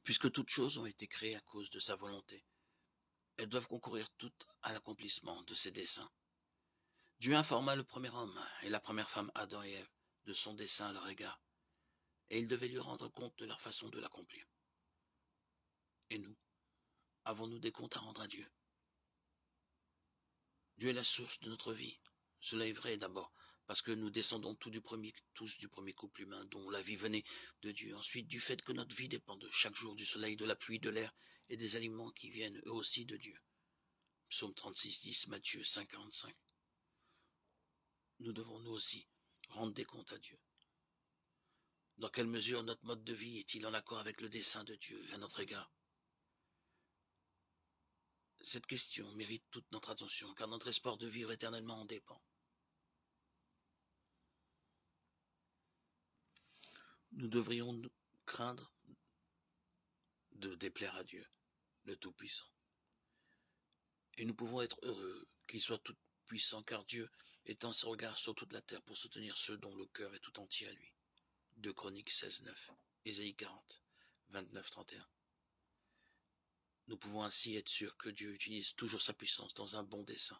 puisque toutes choses ont été créées à cause de sa volonté. Elles doivent concourir toutes à l'accomplissement de ses desseins. Dieu informa le premier homme et la première femme, Adam et Ève, de son dessein à leur égard, et il devait lui rendre compte de leur façon de l'accomplir. Et nous, avons-nous des comptes à rendre à Dieu? Dieu est la source de notre vie. Cela est vrai d'abord, parce que nous descendons tous du premier couple humain dont la vie venait de Dieu. Ensuite, du fait que notre vie dépend de chaque jour du soleil, de la pluie, de l'air et des aliments qui viennent eux aussi de Dieu. Psaume 36, 10, Matthieu 5, 45. Nous devons nous aussi rendre des comptes à Dieu. Dans quelle mesure notre mode de vie est-il en accord avec le dessein de Dieu à notre égard? Cette question mérite toute notre attention, car notre espoir de vivre éternellement en dépend. Nous devrions nous craindre de déplaire à Dieu, le Tout-Puissant. Et nous pouvons être heureux qu'il soit tout-puissant, car Dieu étend son regard sur toute la terre pour soutenir ceux dont le cœur est tout entier à lui. 2 Chroniques 16, 9, Ésaïe 40, 29, 31. Nous pouvons ainsi être sûrs que Dieu utilise toujours sa puissance dans un bon dessein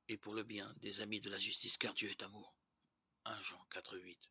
et pour le bien des amis de la justice, car Dieu est amour. 1 Jean 4, 8.